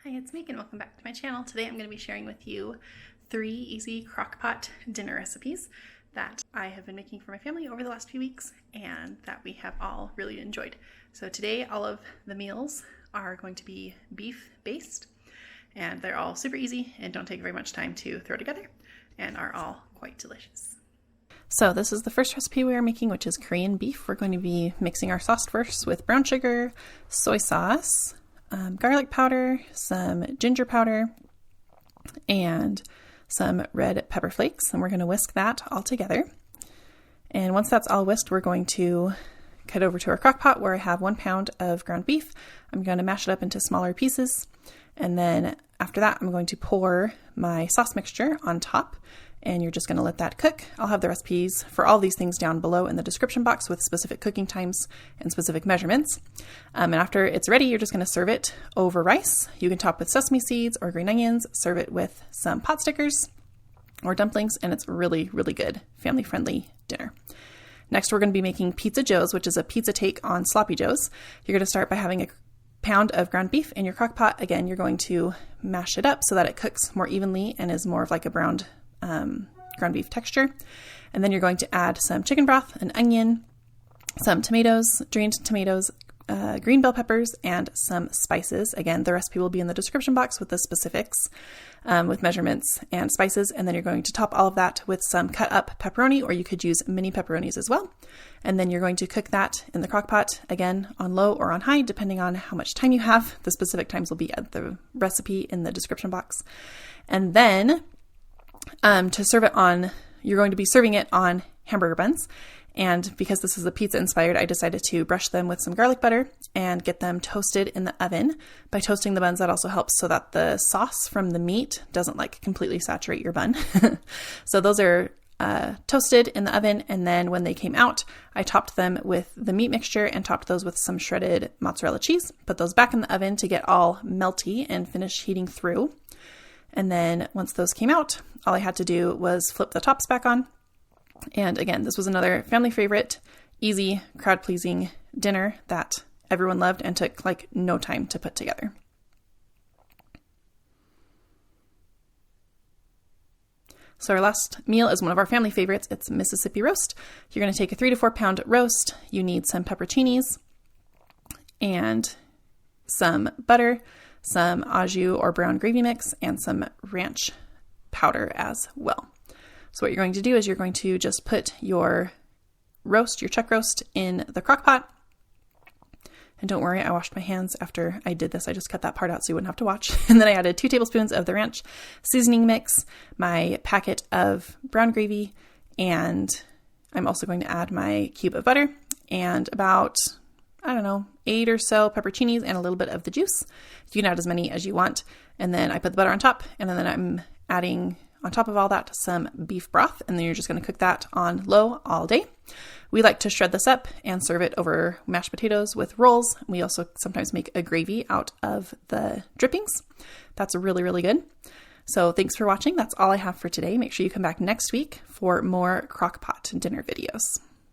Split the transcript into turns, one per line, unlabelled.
Hi, it's Megan. Welcome back to my channel. Today I'm going to be sharing with you 3 easy crock pot dinner recipes that I have been making for my family over the last few weeks and that we have all really enjoyed. So today all of the meals are going to be beef based and they're all super easy and don't take very much time to throw together and are all quite delicious. So this is the first recipe we are making, which is Korean beef. We're going to be mixing our sauce first with brown sugar, soy sauce, garlic powder, some ginger powder, and some red pepper flakes. And we're going to whisk that all together. And once that's all whisked, we're going to cut over to our crock pot where I have 1 pound of ground beef. I'm going to mash it up into smaller pieces. And then after that, I'm going to pour my sauce mixture on top. And you're just going to let that cook. I'll have the recipes for all these things down below in the description box with specific cooking times and specific measurements. And after it's ready, you're just going to serve it over rice. You can top with sesame seeds or green onions, serve it with some pot stickers or dumplings, and it's really, really good, family-friendly dinner. Next, we're going to be making pizza joes, which is a pizza take on sloppy joes. You're going to start by having a pound of ground beef in your crock pot. Again, you're going to mash it up so that it cooks more evenly and is more of like a browned ground beef texture. And then you're going to add some chicken broth, an onion, some tomatoes, drained tomatoes, green bell peppers, and some spices. Again, the recipe will be in the description box with the specifics, with measurements and spices. And then you're going to top all of that with some cut up pepperoni, or you could use mini pepperonis as well. And then you're going to cook that in the crock pot, again, on low or on high, depending on how much time you have. The specific times will be at the recipe in the description box. And then to serve it on, you're going to be serving it on hamburger buns. And because this is a pizza inspired, I decided to brush them with some garlic butter and get them toasted in the oven. By toasting the buns, that also helps so that the sauce from the meat doesn't like completely saturate your bun. So those are toasted in the oven. And then when they came out, I topped them with the meat mixture and topped those with some shredded mozzarella cheese. Put those back in the oven to get all melty and finish heating through. And then once those came out, all I had to do was flip the tops back on. And again, this was another family favorite, easy, crowd-pleasing dinner that everyone loved and took like no time to put together. So our last meal is one of our family favorites. It's Mississippi roast. You're going to take a 3 to 4 pound roast. You need some pepperoncinis and some butter, some au jus or brown gravy mix, and some ranch powder as well. So what you're going to do is you're going to just put your roast, your chuck roast, in the crock pot. And don't worry, I washed my hands after I did this. I just cut that part out so you wouldn't have to watch. And then I added 2 tablespoons of the ranch seasoning mix, my packet of brown gravy, and I'm also going to add my cube of butter and about 8 or so pepperoncinis and a little bit of the juice. You can add as many as you want. And then I put the butter on top, and then I'm adding on top of all that some beef broth, and then you're just going to cook that on low all day. We like to shred this up and serve it over mashed potatoes with rolls. We also sometimes make a gravy out of the drippings. That's really, really good. So thanks for watching. That's all I have for today. Make sure you come back next week for more crock pot dinner videos.